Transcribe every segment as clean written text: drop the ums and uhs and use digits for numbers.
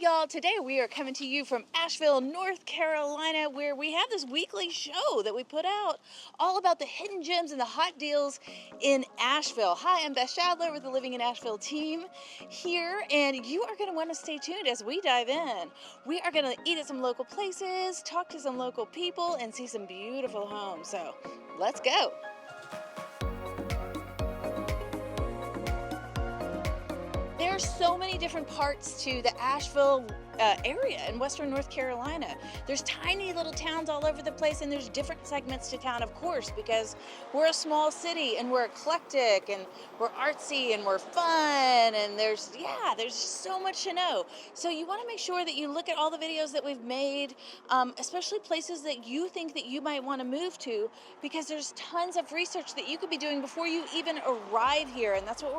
y'all. Today we are coming to you from Asheville, North Carolina, where we have this weekly show that we put out all about the hidden gems and the hot deals in Asheville. Hi, I'm Beth Shadler with the Living in Asheville team here, and you are going to want to stay tuned as we dive in. We are going to eat at some local places, talk to some local people, and see some beautiful homes. So let's go. There are so many different parts to the Asheville area in western North Carolina. There's tiny little towns all over the place, and there's different segments to town, of course, because we're a small city and we're eclectic and we're artsy and we're fun, and there's so much to know. So you want to make sure that you look at all the videos that we've made, especially places that you think that you might want to move to, because there's tons of research that you could be doing before you even arrive here, and that's what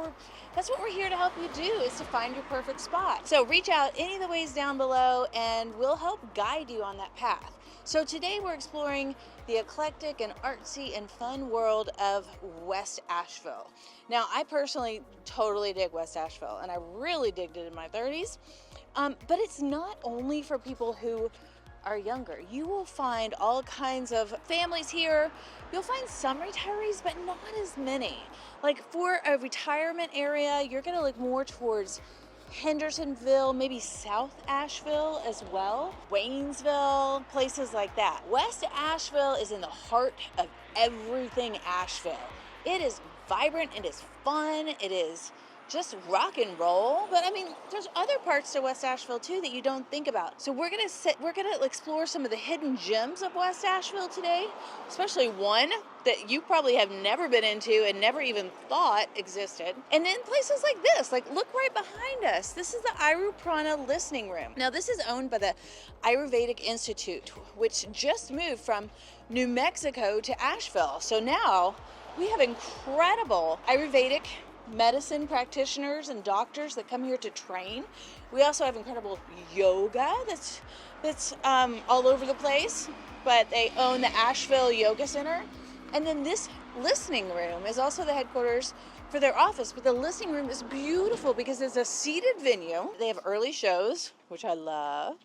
we're here to help you do, is to find your perfect spot. So reach out any of the ways down below and we'll help guide you on that path. So today we're exploring the eclectic and artsy and fun world of West Asheville. Now, I personally totally dig West Asheville, and I really digged it in my 30s. But it's not only for people who are younger. You will find all kinds of families here. You'll find some retirees, but not as many. Like for a retirement area, you're gonna look more towards Hendersonville, maybe South Asheville as well, Waynesville, places like that. West Asheville is in the heart of everything Asheville. It is vibrant, it is fun, it is just rock and roll. But I mean, there's other parts to West Asheville too that you don't think about. So we're gonna explore some of the hidden gems of West Asheville today, especially one that you probably have never been into and never even thought existed. And then places like this, like look right behind us. This is the Ayurveda Listening Room. Now this is owned by the Ayurvedic Institute, which just moved from New Mexico to Asheville. So now we have incredible Ayurvedic medicine practitioners and doctors that come here to train. We also have incredible yoga that's all over the place, but they own the Asheville Yoga Center. And then this listening room is also the headquarters for their office, but the listening room is beautiful because it's a seated venue. They have early shows, which I love,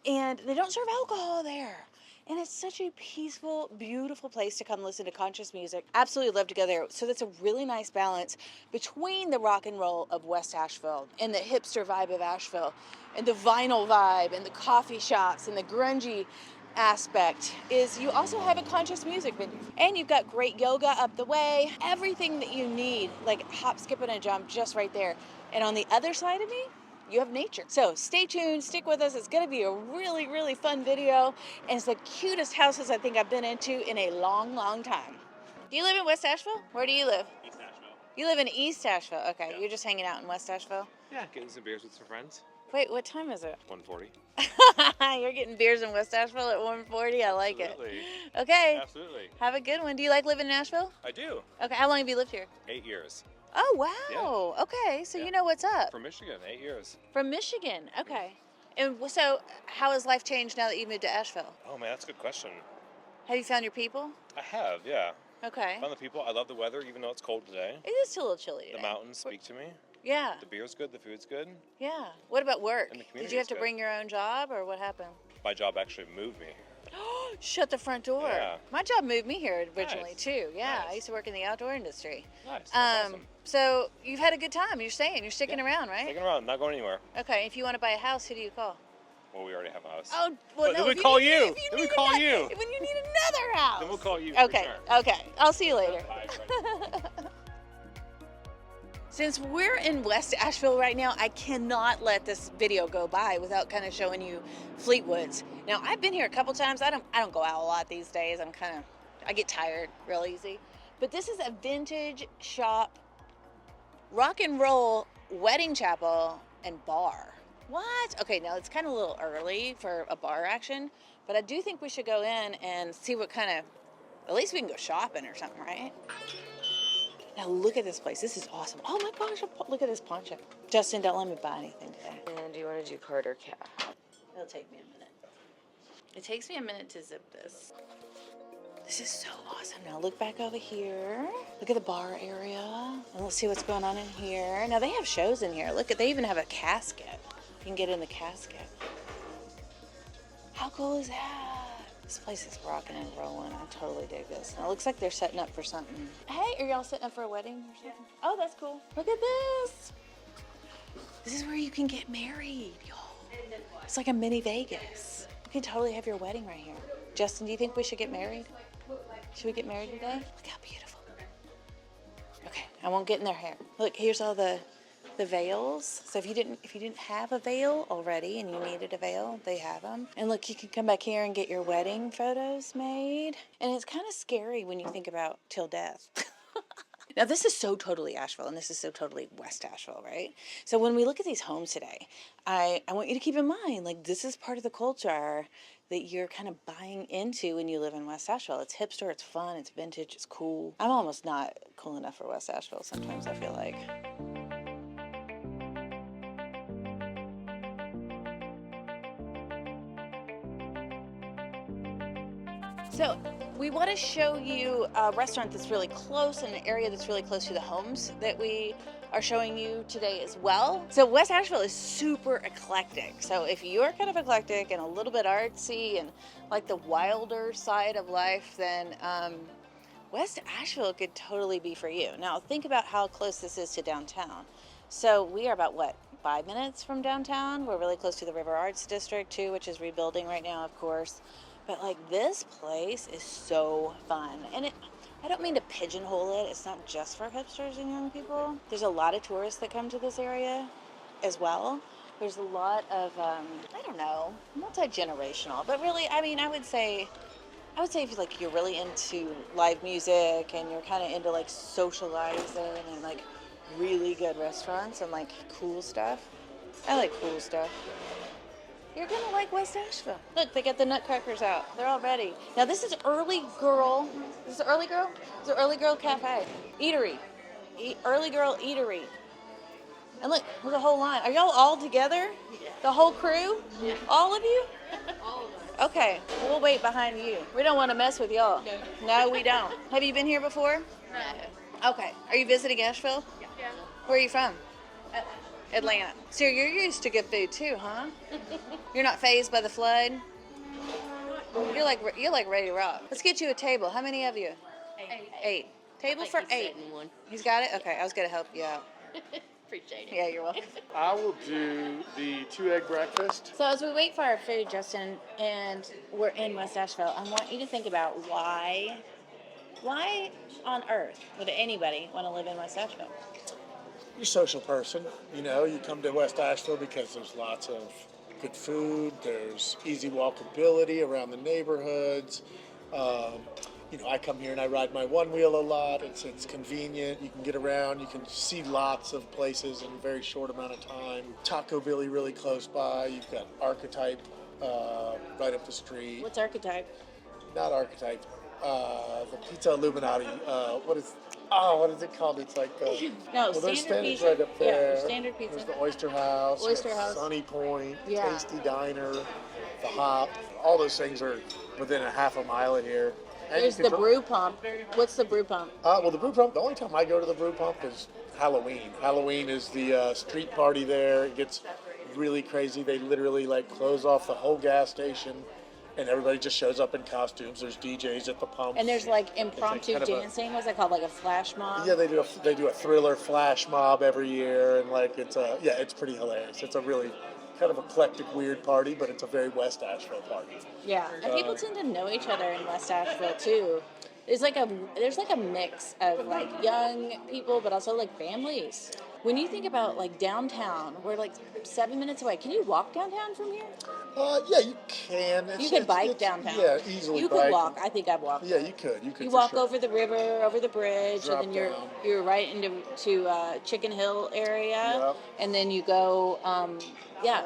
and they don't serve alcohol there. And it's such a peaceful, beautiful place to come listen to conscious music. Absolutely love to go there. So that's a really nice balance between the rock and roll of West Asheville and the hipster vibe of Asheville and the vinyl vibe and the coffee shops and the grungy aspect. Is you also have a conscious music venue. And you've got great yoga up the way. Everything that you need, like hop, skip, and a jump just right there. And on the other side of me, you have nature. So stay tuned, stick with us. It's gonna be a really, really fun video. And it's the cutest houses I think I've been into in a long, long time. Do you live in West Asheville? Where do you live? East Asheville. You live in East Asheville. Okay, Yeah. You're just hanging out in West Asheville? Yeah, getting some beers with some friends. Wait, what time is it? 1:40. You're getting beers in West Asheville at 1:40? I like Absolutely. it. Okay. Absolutely. Have a good one. Do you like living in Asheville? I do. Okay, how long have you lived here? 8 years. Oh, wow. Yeah. Okay, so Yeah. You know what's up. From Michigan, 8 years. From Michigan, okay. And so how has life changed now that you moved to Asheville? Oh man, that's a good question. Have you found your people? I have, yeah. Okay. Found the people. I love the weather, even though it's cold today. It is still a little chilly today. The mountains speak to me. Yeah. The beer's good, the food's good. Yeah. What about work? And the community Did you have is to good. bring your own job, or what happened? My job actually moved me. Shut the front door. Yeah. My job moved me here originally Nice. too. Yeah, Nice. I used to work in the outdoor industry. Nice. That's awesome. So you've had a good time. You're staying. You're sticking around, right? Sticking around, not going anywhere. Okay. If you want to buy a house, who do you call? Well, we already have a house. Oh, well, But no. then we if call need- you. if Then we need call ano- you. When you need another house. Then we'll call you. Okay. For sure. Okay. I'll see you later. Bye. Since we're in West Asheville right now, I cannot let this video go by without kind of showing you Fleetwoods. Now, I've been here a couple times. I don't go out a lot these days. I get tired real easy. But this is a vintage shop, rock and roll wedding chapel and bar. What? Okay, now it's kind of a little early for a bar action, but I do think we should go in and see what kind of, at least we can go shopping or something, right? Now look at this place. This is awesome. Oh my gosh, look at this poncho. Justin, don't let me buy anything today. And do you want to do card or cash? It'll take me a minute. It takes me a minute to zip this. This is so awesome. Now look back over here. Look at the bar area. And let's see what's going on in here. Now they have shows in here. Look, they even have a casket. You can get in the casket. How cool is that? This place is rocking and rolling. I totally dig this. Now, it looks like they're setting up for something. Hey, are y'all setting up for a wedding or something? Yeah. Oh, that's cool. Look at this. This is where you can get married, y'all. It's like a mini Vegas. You can totally have your wedding right here. Justin, do you think we should get married? Should we get married today? Look how beautiful. Okay, I won't get in their hair. Look, here's all the veils. So if you didn't have a veil already and you needed a veil, they have them. And look, you can come back here and get your wedding photos made. And it's kind of scary when you think about till death. Now, this is so totally Asheville, and this is so totally West Asheville, right? So when we look at these homes today, I want you to keep in mind, like, this is part of the culture that you're kind of buying into when you live in West Asheville. It's hipster, it's fun, it's vintage, it's cool. I'm almost not cool enough for West Asheville sometimes, I feel like. So we want to show you a restaurant that's really close and an area that's really close to the homes that we are showing you today as well. So West Asheville is super eclectic. So if you're kind of eclectic and a little bit artsy and like the wilder side of life, then West Asheville could totally be for you. Now think about how close this is to downtown. So we are about, 5 minutes from downtown? We're really close to the River Arts District too, which is rebuilding right now, of course. But like, this place is so fun. And I don't mean to pigeonhole it. It's not just for hipsters and young people. There's a lot of tourists that come to this area as well. There's a lot of, multi-generational. But really, I mean, I would say if you're really into live music and you're kind of into like socializing and like really good restaurants and like cool stuff. I like cool stuff. You're gonna like West Asheville. Look, they got the nutcrackers out. They're all ready. Now this is Early Girl. This is Early Girl? It's an Early Girl Cafe. Eatery. Early Girl Eatery. And look, there's a whole line. Are y'all all together? Yeah. The whole crew? Yeah. All of you? All of us. Okay, we'll wait behind you. We don't want to mess with y'all. No. No, we don't. Have you been here before? No. Okay. Are you visiting Asheville? Yeah. Where are you from? Atlanta. So you're used to good food too, huh? You're not fazed by the flood? You're like ready to rock. Let's get you a table. How many of you? 8. Table for 8. He's got it? Okay, I was going to help you out. Appreciate it. Yeah, you're welcome. I will do the 2-egg breakfast. So as we wait for our food, Justin, and we're in West Asheville, I want you to think about why on earth would anybody want to live in West Asheville? You're a social person. You know, you come to West Asheville because there's lots of good food. There's easy walkability around the neighborhoods. I come here and I ride my one wheel a lot. It's convenient. You can get around. You can see lots of places in a very short amount of time. Taco Billy really close by. You've got Archetype right up the street. What's Archetype? Not Archetype. The Pizza Illuminati. What is it called? It's like there's Standard Pizza right up there. Yeah, Standard Pizza. There's the Oyster House. Sunny Point. Yeah. Tasty Diner. The Hop. All those things are within a half a mile of here. And there's the Brew Pump. What's the Brew Pump? The Brew Pump. The only time I go to the Brew Pump is Halloween. Halloween is the street party there. It gets really crazy. They literally close off the whole gas station. And everybody just shows up in costumes. There's DJs at the pumps. And there's impromptu dancing. What's that called? Like a flash mob? Yeah, they do a Thriller flash mob every year, and it's pretty hilarious. It's a really kind of eclectic, weird party, but it's a very West Asheville party. Yeah, and people tend to know each other in West Asheville too. There's a mix of young people, but also families. When you think about downtown, we're 7 minutes away. Can you walk downtown from here? Yeah, you can. You could bike downtown. Yeah, easily. You could walk. I think I've walked. Yeah, you could. You walk sure. over the river, over the bridge, Drop and then down. you're right into Chicken Hill area, Yep. and then you go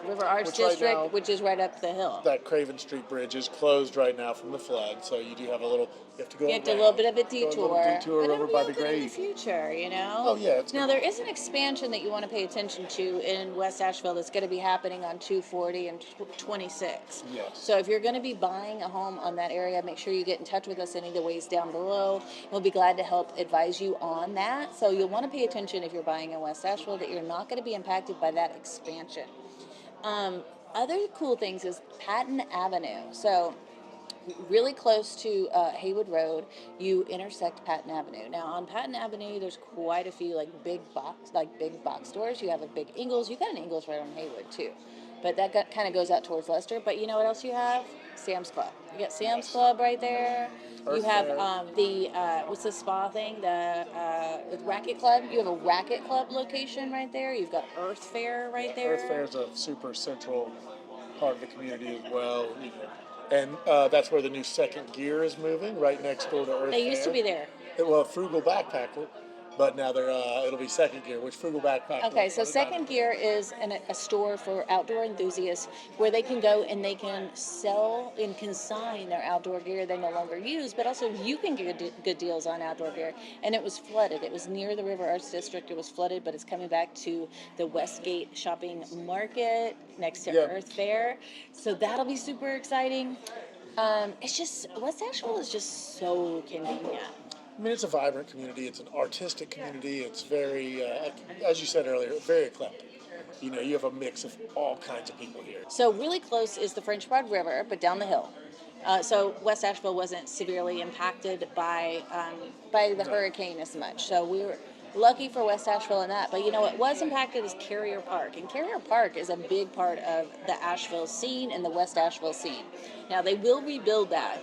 River Arts District, which is right up the hill. That Craven Street Bridge is closed right now from the flood, so you do have a little. You have to go. You have to a little bit of a detour. But over it'll by be the okay in the future, Oh yeah. Now there is an expansion that you want to pay attention to in West Asheville that's going to be happening on 240 and 26. Yes. So if you're going to be buying a home on that area, make sure you get in touch with us any of the ways down below. We'll be glad to help advise you on that. So you'll want to pay attention if you're buying in West Asheville that you're not going to be impacted by that expansion. Other cool things is Patton Avenue. So really close to Haywood Road, you intersect Patton Avenue. Now on Patton Avenue, there's quite a few big box stores. You have a big Ingles. You got an Ingles right on Haywood too, but that kind of goes out towards Leicester. But you know what else you have? Sam's Club. You got Sam's Club right there. You have the what's the spa thing? The Racket Club. You have a Racket Club location right there. You've got Earth Fair right there. Earth Fair is a super central part of the community as well. And that's where the new Second Gear is moving, right next door to Earth Fair. They used to be there. Well, Frugal Backpacker, but now it'll be Second Gear, which Frugal Backpacker. Okay, so Second Gear is a store for outdoor enthusiasts where they can go and they can sell and consign their outdoor gear they no longer use, but also you can get good deals on outdoor gear. And it was flooded. It was near the River Arts District. It was flooded, but it's coming back to the Westgate Shopping Market next to Earth Fair. So that'll be super exciting. It's just, West Asheville is just so convenient. I mean, it's a vibrant community. It's an artistic community. It's very, as you said earlier, very eclectic. You have a mix of all kinds of people here. So really close is the French Broad River, but down the hill. So West Asheville wasn't severely impacted by the hurricane as much. So we were lucky for West Asheville in that. But what was impacted is Carrier Park. And Carrier Park is a big part of the Asheville scene and the West Asheville scene. Now, they will rebuild that.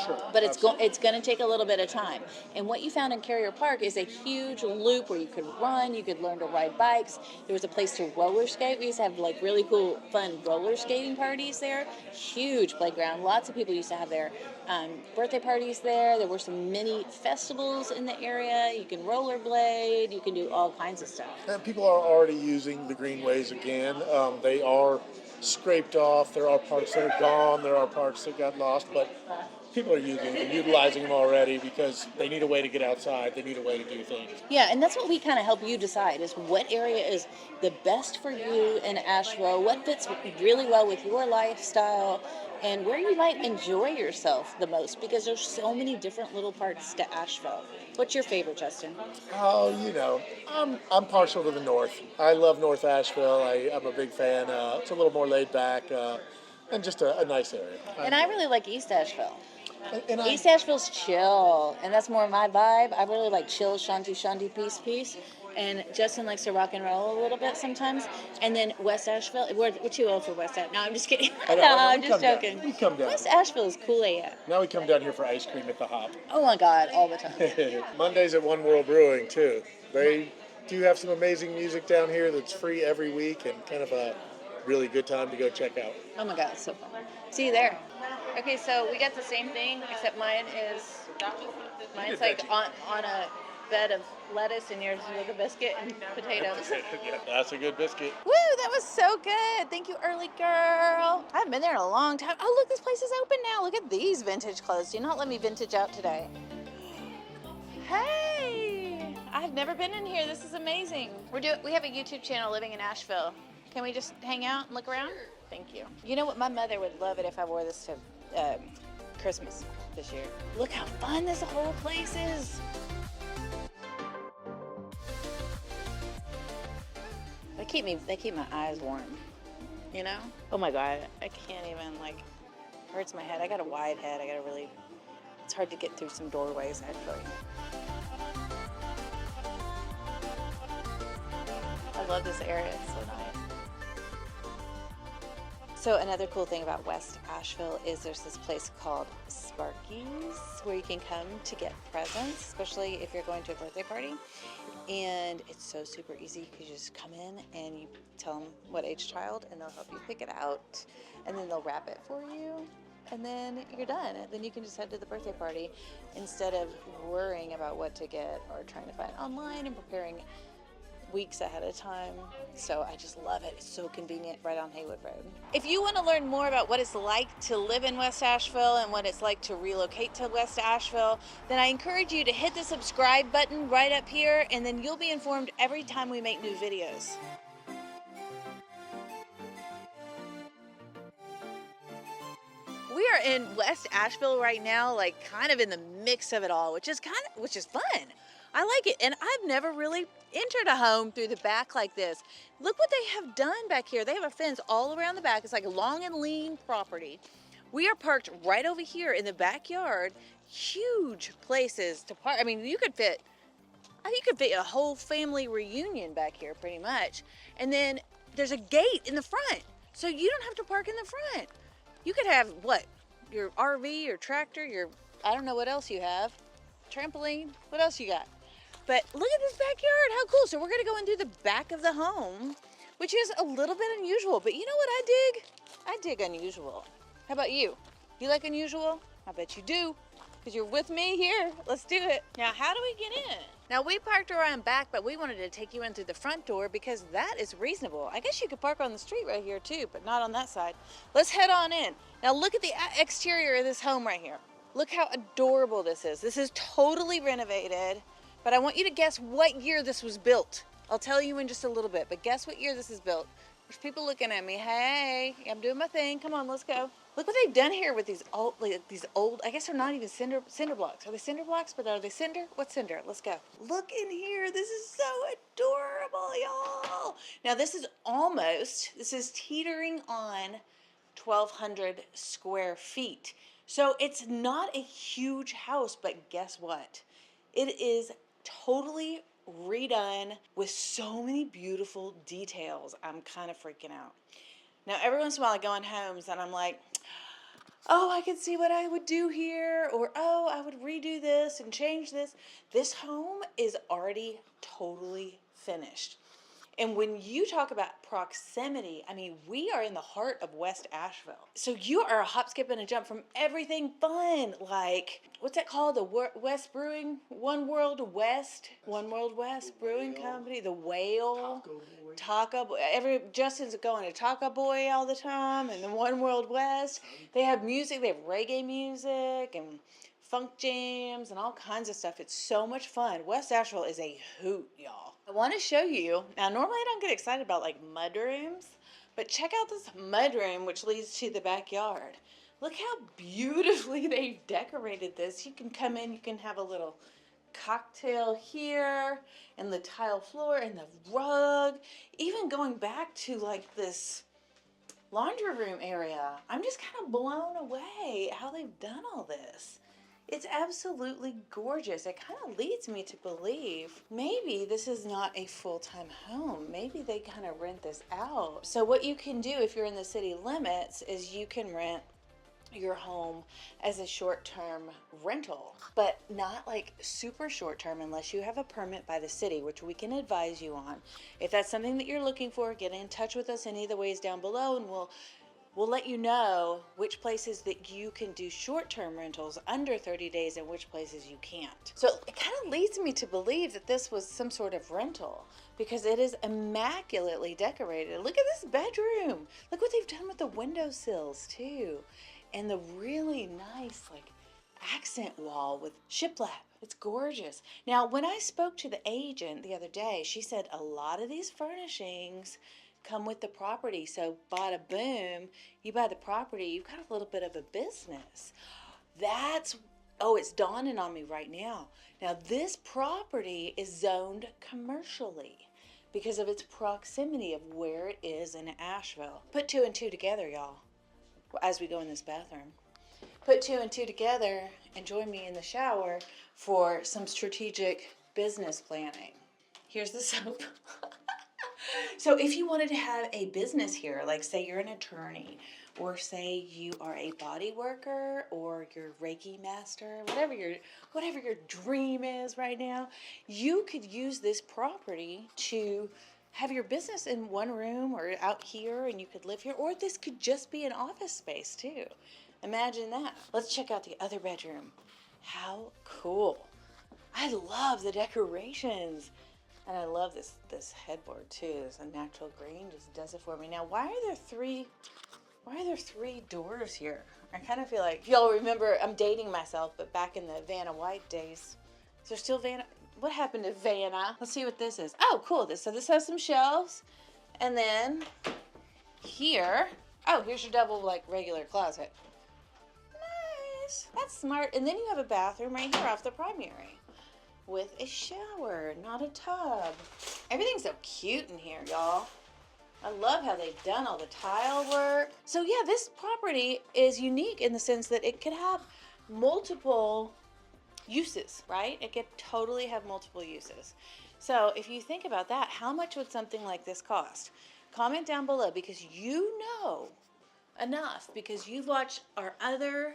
Sure, but it's going to take a little bit of time. And what you found in Carrier Park is a huge loop where you could run, you could learn to ride bikes. There was a place to roller skate. We used to have really cool, fun roller skating parties there. Huge playground. Lots of people used to have their birthday parties there. There were some mini festivals in the area. You can rollerblade. You can do all kinds of stuff. And people are already using the greenways again. They are scraped off. There are parts that are gone. There are parts that got lost, but people are utilizing them already because they need a way to get outside. They need a way to do things. Yeah, and that's what we kind of help you decide is what area is the best for you in Asheville, what fits really well with your lifestyle, and where you might enjoy yourself the most because there's so many different little parts to Asheville. What's your favorite, Justin? Oh, I'm partial to the north. I love North Asheville. I'm a big fan. It's a little more laid back and just a nice area. And I really like East Asheville. And East Asheville's chill, and that's more my vibe. I really like chill, shanty, peace. And Justin likes to rock and roll a little bit sometimes. And then West Asheville, we're too old for West Asheville. No, I'm just kidding. I'm just joking. We come down. West Asheville is cool AF. Now we come down here for ice cream at the Hop. Oh my God, all the time. Mondays at One World Brewing too. They do have some amazing music down here that's free every week and kind of a really good time to go check out. Oh my God, it's so fun. See you there. Okay, so we got the same thing, except mine's like on a bed of lettuce and yours is with a biscuit and potatoes. Yeah, that's a good biscuit. Woo, that was so good. Thank you, early girl. I haven't been there in a long time. Oh, look, this place is open now. Look at these vintage clothes. Do not let me vintage out today. Hey, I've never been in here. This is amazing. We have a YouTube channel, Living in Asheville. Can we just hang out and look around? Thank you. You know what? My mother would love it if I wore this to Christmas this year. Look how fun this whole place is. They keep my eyes warm, Oh my God, I can't even, hurts my head. I got a wide head. It's hard to get through some doorways, actually. I love this area, it's so nice. So another cool thing about West Asheville is there's this place called Sparky's where you can come to get presents, especially if you're going to a birthday party. And it's so super easy because you just come in and you tell them what age child and they'll help you pick it out. And then they'll wrap it for you. And then you're done. And then you can just head to the birthday party instead of worrying about what to get or trying to find online and preparing weeks ahead of time. So I just love it. It's so convenient right on Haywood Road. If you want to learn more about what it's like to live in West Asheville and what it's like to relocate to West Asheville, then I encourage you to hit the subscribe button right up here, and then you'll be informed every time we make new videos. We are in West Asheville right now, kind of in the mix of it all, which is fun. I like it, and I've never really entered a home through the back like this. Look what they have done back here. They have a fence all around the back. It's like a long and lean property. We are parked right over here in the backyard. Huge places to park. I mean, you could fit a whole family reunion back here pretty much. And then there's a gate in the front, so you don't have to park in the front. You could have what? Your RV, your tractor, I don't know what else you have. Trampoline, what else you got? But look at this backyard, how cool. So we're gonna go in through the back of the home, which is a little bit unusual, but you know what I dig? I dig unusual. How about you? You like unusual? I bet you do, because you're with me here. Let's do it. Now, how do we get in? Now, we parked around back, but we wanted to take you in through the front door because that is reasonable. I guess you could park on the street right here too, but not on that side. Let's head on in. Now, look at the exterior of this home right here. Look how adorable this is. This is totally renovated, but I want you to guess what year this was built. I'll tell you in just a little bit, but guess what year this is built. There's people looking at me. Hey, I'm doing my thing. Come on, let's go. Look what they've done here with these old, I guess they're not even cinder blocks. Are they cinder blocks? But are they cinder? What's cinder? Let's go. Look in here. This is so adorable, y'all. Now this is teetering on 1,200 square feet. So it's not a huge house, but guess what? It is totally redone with so many beautiful details. I'm kind of freaking out. Now, every once in a while I go in homes and I'm like, oh, I could see what I would do here, or oh, I would redo this and change this. This home is already totally finished. And when you talk about proximity, I mean, we are in the heart of West Asheville. So you are a hop, skip, and a jump from everything fun. Like, what's that called? The West Brewing, One World West Brewing Company, the Whale. Taco Boy. Justin's going to Taco Boy all the time, and the One World West. They have music. They have reggae music and funk jams and all kinds of stuff. It's so much fun. West Asheville is a hoot, y'all. I want to show you. Now, normally I don't get excited about like mud rooms, but check out this mud room which leads to the backyard. Look how beautifully they've decorated this. You can come in. You can have a little cocktail here, and the tile floor and the rug, even going back to like this laundry room area. I'm just kind of blown away how they've done all this. It's absolutely gorgeous. It kind of leads me to believe maybe this is not a full-time home. Maybe they kind of rent this out. So what you can do if you're in the city limits is you can rent your home as a short-term rental, but not like super short-term unless you have a permit by the city, which we can advise you on. If that's something that you're looking for, get in touch with us any of the ways down below, and we'll let you know which places that you can do short-term rentals under 30 days and which places you can't. So it kind of leads me to believe that this was some sort of rental because it is immaculately decorated. Look at this bedroom. Look what they've done with the windowsills too. And the really nice like accent wall with shiplap. It's gorgeous. Now, when I spoke to the agent the other day, she said a lot of these furnishings come with the property. So bada boom, you buy the property, you've got a little bit of a business. It's dawning on me right now. Now, this property is zoned commercially because of its proximity of where it is in Asheville. Put two and two together, y'all. As we go in this bathroom. Put two and two together and join me in the shower for some strategic business planning. Here's the soap. So if you wanted to have a business here, like say you're an attorney, or say you are a body worker, or you're Reiki master, whatever your dream is right now, you could use this property to have your business in one room or out here, and you could live here, or this could just be an office space too. Imagine that. Let's check out the other bedroom. How cool. I love the decorations. And I love this headboard too. It's a natural green, just does it for me. Now, why are there three doors here? I kind of feel like, y'all remember, I'm dating myself, but back in the Vanna White days, is there still Vanna? What happened to Vanna? Let's see what this is. Oh, cool. This has some shelves. And then here, here's your double like regular closet. Nice. That's smart. And then you have a bathroom right here off the primary. with a shower, not a tub. Everything's so cute in here, y'all. I love how they've done all the tile work. So yeah, this property is unique in the sense that it could have multiple uses, right? It could totally have multiple uses. So if you think about that, how much would something like this cost? Comment down below, because you know enough, because you've watched our other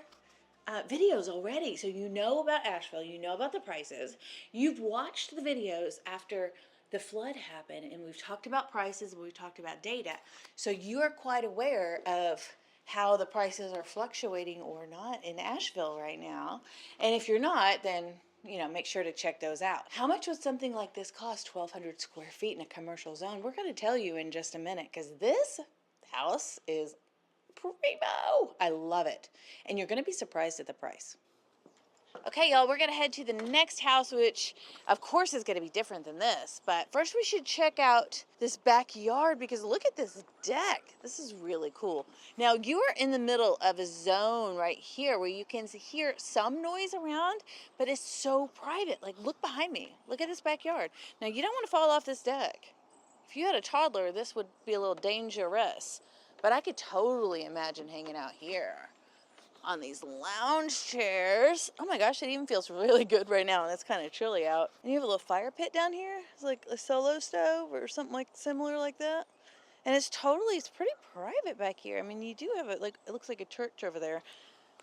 videos already. So you know about Asheville, you know about the prices. You've watched the videos after the flood happened, and we've talked about prices, and we've talked about data. So you are quite aware of how the prices are fluctuating or not in Asheville right now. And if you're not, then make sure to check those out. How much would something like this cost? 1,200 square feet in a commercial zone. We're going to tell you in just a minute, because this house is primo. I love it. And you're going to be surprised at the price. Okay, y'all, we're going to head to the next house, which of course is going to be different than this. But first we should check out this backyard, because look at this deck. This is really cool. Now, you are in the middle of a zone right here where you can hear some noise around, but it's so private. Like, look behind me. Look at this backyard. Now, you don't want to fall off this deck. If you had a toddler, this would be a little dangerous. But I could totally imagine hanging out here on these lounge chairs. Oh my gosh, it even feels really good right now, and it's kind of chilly out. And you have a little fire pit down here. It's like a solo stove or something like similar like that. And it's pretty private back here. I mean, you do have it looks like a church over there,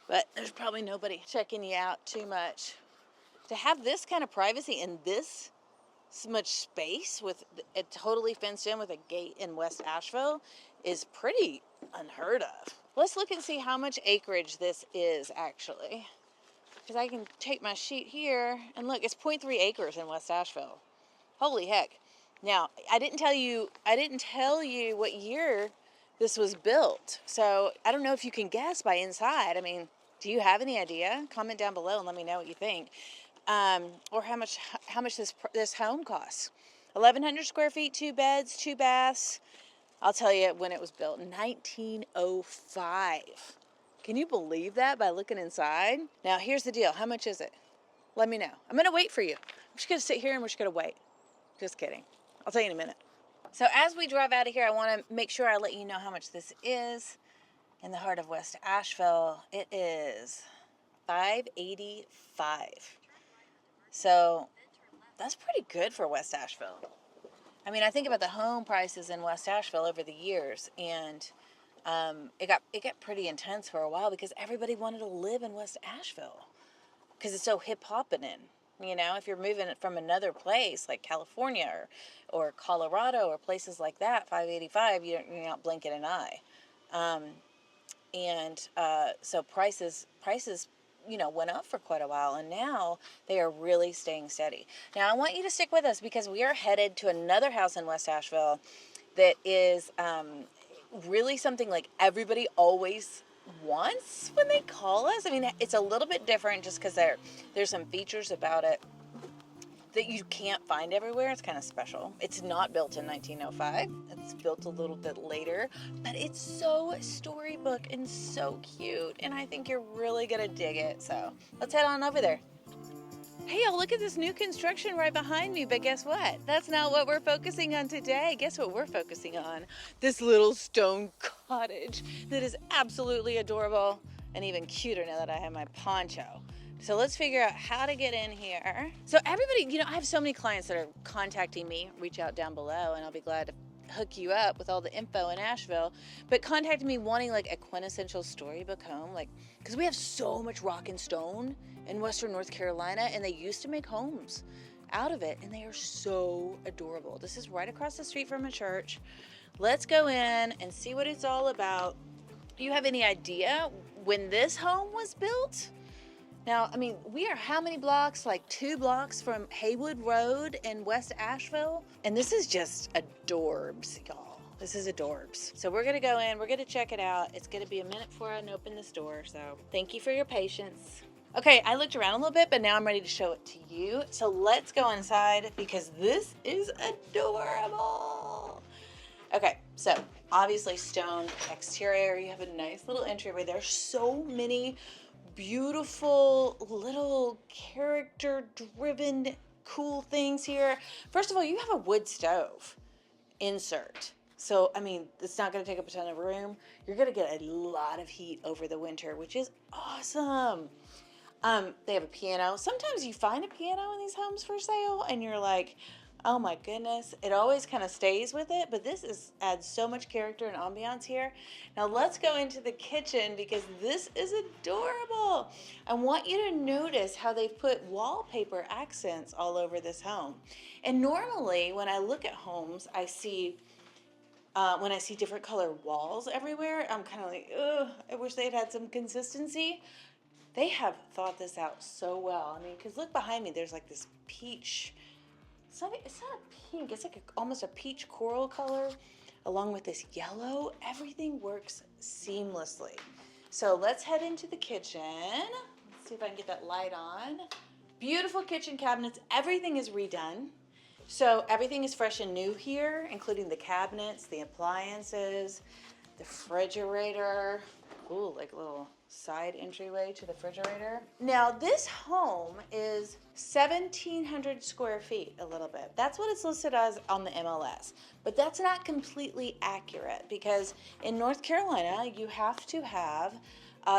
but there's probably nobody checking you out too much. To have this kind of privacy in this much space with it totally fenced in with a gate in West Asheville is pretty unheard of. Let's look and see how much acreage this is actually. Because I can take my sheet here and look, it's 0.3 acres in West Asheville. Holy heck. Now, I didn't tell you what year this was built. So I don't know if you can guess by inside. I mean, do you have any idea? Comment down below and let me know what you think. Or how much this home costs. 1,100 square feet, 2 beds, 2 baths. I'll tell you when it was built, 1905. Can you believe that by looking inside? Now, here's the deal. How much is it? Let me know. I'm going to wait for you. I'm just going to sit here and we're just going to wait. Just kidding. I'll tell you in a minute. So as we drive out of here, I want to make sure I let you know how much this is. In the heart of West Asheville, it is $585. So that's pretty good for West Asheville. I mean, I think about the home prices in West Asheville over the years, and it got pretty intense for a while because everybody wanted to live in West Asheville because it's so hip hopping in. If you're moving from another place like California or Colorado or places like that, $585, you're not blinking an eye. So prices went up for quite a while, and now they are really staying steady. Now, I want you to stick with us because we are headed to another house in West Asheville that is really something like everybody always wants when they call us. I mean, it's a little bit different just because there's some features about it that you can't find everywhere. It's kind of special. It's not built in 1905. It's built a little bit later, but it's so storybook and so cute, and I think you're really gonna dig it. So let's head on over there. Hey, y'all, look at this new construction right behind me, but guess what? That's not what we're focusing on today. Guess what we're focusing on? This little stone cottage that is absolutely adorable and even cuter now that I have my poncho. So let's figure out how to get in here. So everybody, I have so many clients that are contacting me. Reach out down below and I'll be glad to hook you up with all the info in Asheville. But contacting me wanting like a quintessential storybook home, because we have so much rock and stone in Western North Carolina, and they used to make homes out of it, and they are so adorable. This is right across the street from a church. Let's go in and see what it's all about. Do you have any idea when this home was built? Now, I mean, we are how many blocks? Like 2 blocks from Haywood Road in West Asheville. And this is just adorbs, y'all. This is adorbs. So we're gonna go in, we're gonna check it out. It's gonna be a minute before I open this door, so thank you for your patience. Okay, I looked around a little bit, but now I'm ready to show it to you. So let's go inside because this is adorable. Okay, so obviously stone exterior. You have a nice little entryway. There's so many beautiful little character-driven cool things here. First of all, you have a wood stove insert. So, I mean, it's not going to take up a ton of room. You're going to get a lot of heat over the winter, which is awesome. They have a piano. Sometimes you find a piano in these homes for sale and you're like, oh my goodness, it always kind of stays with it, but adds so much character and ambiance here. Now let's go into the kitchen because this is adorable. I want you to notice how they've put wallpaper accents all over this home. And normally when I look at homes, I see when I see different color walls everywhere, I'm kind of like, ugh, I wish they'd had some consistency. They have thought this out so well. I mean, because look behind me, there's like this peach. It's not a pink, it's like almost a peach coral color along with this yellow. Everything works seamlessly. So let's head into the kitchen. Let's see if I can get that light on. Beautiful kitchen cabinets. Everything is redone. So everything is fresh and new here, including the cabinets, the appliances, the refrigerator. Ooh, like a little side entryway to the refrigerator. Now this home is 1,700 square feet, a little bit. That's what it's listed as on the MLS, but that's not completely accurate because in North Carolina, you have to have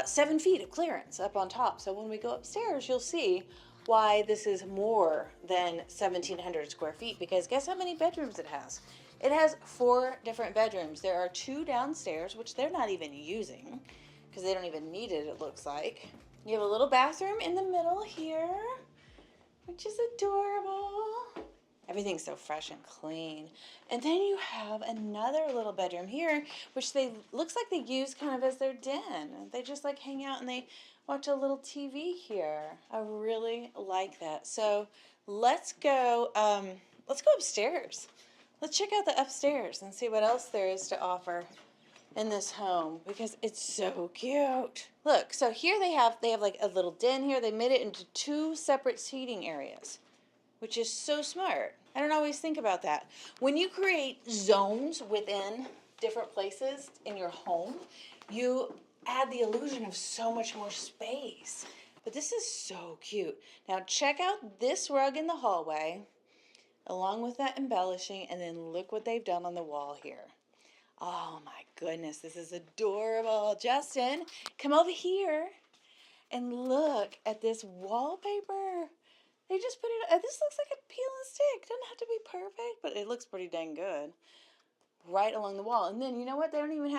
7 feet of clearance up on top. So when we go upstairs, you'll see why this is more than 1,700 square feet because guess how many bedrooms it has? It has 4 different bedrooms. There are 2 downstairs, which they're not even using because they don't even need it, it looks like. You have a little bathroom in the middle here, which is adorable. Everything's so fresh and clean. And then you have another little bedroom here, which looks like they use kind of as their den. They just like hang out and they watch a little TV here. I really like that. So let's go upstairs. Let's check out the upstairs and see what else there is to offer in this home because it's so cute. Look, so here they have like a little den here. They made it into 2 separate seating areas, which is so smart. I don't always think about that. When you create zones within different places in your home, you add the illusion of so much more space. But this is so cute. Now check out this rug in the hallway along with that embellishing, and then look what they've done on the wall here. Oh my goodness, this is adorable. Justin, come over here and look at this wallpaper. They just put it, this looks like a peel and stick. Doesn't have to be perfect, but it looks pretty dang good. Right along the wall. And then you know what? They don't even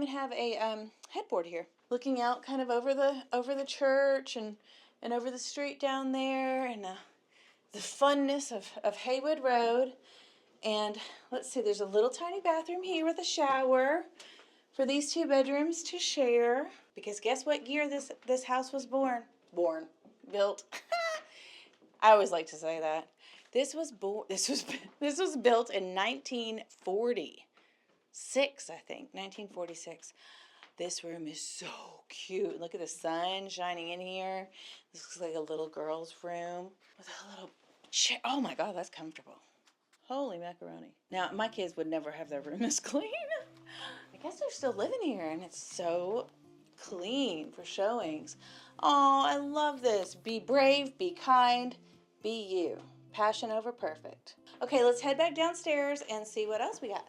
have a headboard here. Looking out kind of over the church and over the street down there and the funness of Haywood Road. And let's see, there's a little tiny bathroom here with a shower for these 2 bedrooms to share. Because guess what year this house was built. I always like to say that. This was built in 1946, I think, 1946. This room is so cute. Look at the sun shining in here. This looks like a little girl's room with a little chair. Oh my God, that's comfortable. Holy macaroni. Now, my kids would never have their room this clean. I guess they're still living here and it's so clean for showings. Oh, I love this. Be brave, be kind, be you. Passion over perfect. Okay, let's head back downstairs and see what else we got.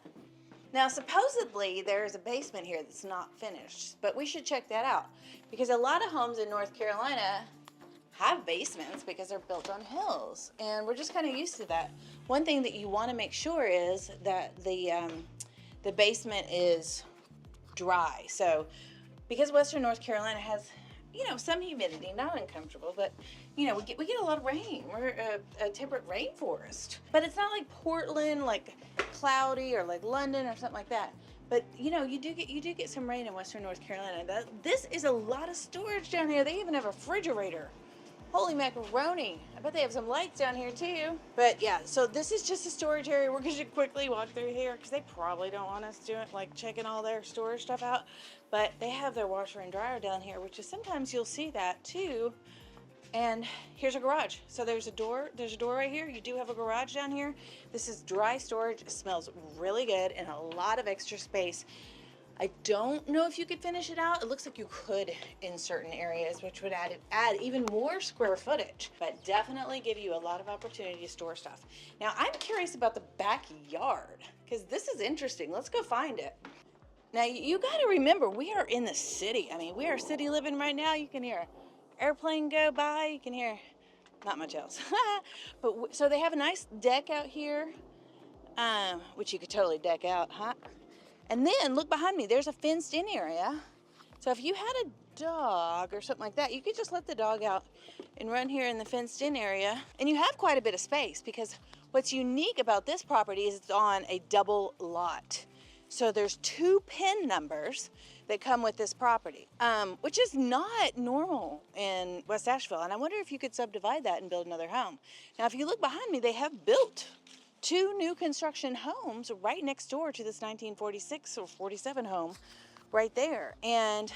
Now, supposedly there's a basement here that's not finished, but we should check that out because a lot of homes in North Carolina have basements because they're built on hills, and we're just kind of used to that. One thing that you want to make sure is that the basement is dry. So, because Western North Carolina has, some humidity, not uncomfortable, but we get a lot of rain. We're a temperate rainforest, but it's not like Portland, like cloudy, or like London or something like that. But you do get some rain in Western North Carolina. This is a lot of storage down here. They even have a refrigerator. Holy macaroni. I bet they have some lights down here too. But yeah, so this is just a storage area. We're going to quickly walk through here because they probably don't want us doing checking all their storage stuff out. But they have their washer and dryer down here, which is sometimes you'll see that too. And here's a garage. So there's a door right here. You do have a garage down here. This is dry storage. It smells really good and a lot of extra space. I don't know if you could finish it out. It looks like you could in certain areas, which would add even more square footage, but definitely give you a lot of opportunity to store stuff. Now, I'm curious about the backyard because this is interesting. Let's go find it. Now, you got to remember, we are in the city. I mean, we are city living right now. You can hear an airplane go by. You can hear not much else. But so they have a nice deck out here, which you could totally deck out, huh? And then look behind me, there's a fenced in area. So if you had a dog or something like that, you could just let the dog out and run here in the fenced in area. And you have quite a bit of space because what's unique about this property is it's on a double lot. So there's 2 PIN numbers that come with this property, which is not normal in West Asheville. And I wonder if you could subdivide that and build another home. Now, if you look behind me, they have built 2 new construction homes right next door to this 1946 or 47 home right there. And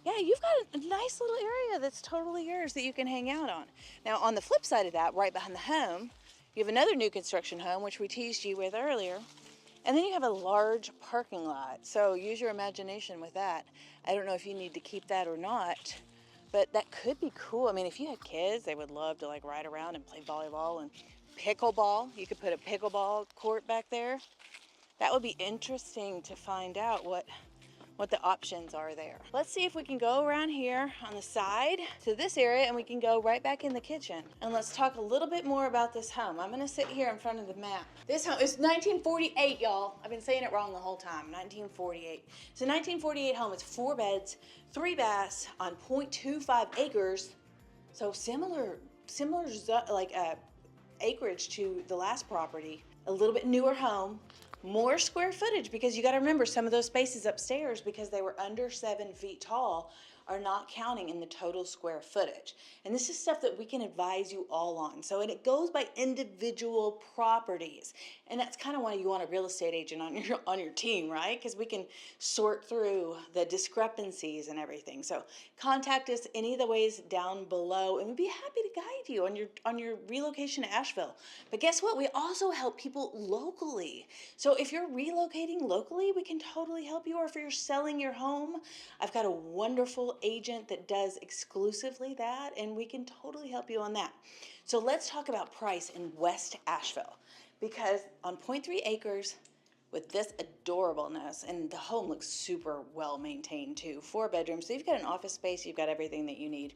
yeah, you've got a nice little area that's totally yours that you can hang out on. Now, on the flip side of that, right behind the home, you have another new construction home, which we teased you with earlier. And then you have a large parking lot. So use your imagination with that. I don't know if you need to keep that or not, but that could be cool. I mean, if you had kids, they would love to like ride around and play volleyball and pickleball. You could put a pickleball court back there. That would be interesting to find out what the options are there. Let's see if we can go around here on the side to this area and we can go right back in the kitchen. And let's talk a little bit more about this home. I'm gonna sit here in front of the map. This home is 1948, y'all. I've been saying it wrong the whole time, 1948. It's a 1948 home. It's 4 beds, 3 baths on 0.25 acres. So similar acreage to the last property. A little bit newer home. More square footage because you got to remember some of those spaces upstairs, because they were under 7 feet tall, are not counting in the total square footage. And this is stuff that we can advise you all on. So, and it goes by individual properties. And that's kind of why you want a real estate agent on your team, right? Because we can sort through the discrepancies and everything. So contact us any of the ways down below, and we'd be happy to guide you on your relocation to Asheville. But guess what? We also help people locally. So if you're relocating locally, we can totally help you. Or if you're selling your home, I've got a wonderful agent that does exclusively that, and we can totally help you on that. So let's talk about price in West Asheville, because on 0.3 acres with this adorableness, and the home looks super well maintained too. 4 bedrooms, so you've got an office space, you've got everything that you need.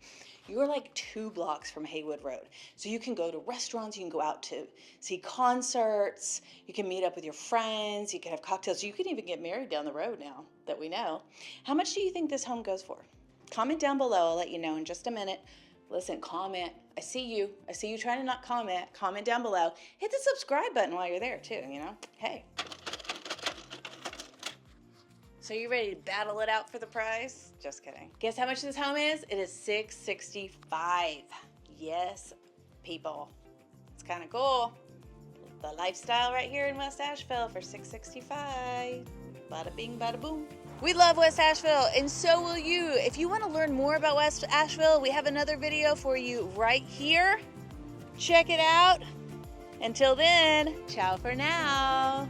You're like 2 blocks from Haywood Road. So you can go to restaurants, you can go out to see concerts, you can meet up with your friends, you can have cocktails, you can even get married down the road now that we know. How much do you think this home goes for? Comment down below, I'll let you know in just a minute. Listen, comment. I see you trying to not comment. Comment down below. Hit the subscribe button while you're there too, you know? Hey. So you ready to battle it out for the prize? Just kidding. Guess how much this home is? It is $665. Yes, people. It's kind of cool. The lifestyle right here in West Asheville for $665. Bada bing, bada boom. We love West Asheville, and so will you. If you want to learn more about West Asheville, we have another video for you right here. Check it out. Until then, ciao for now.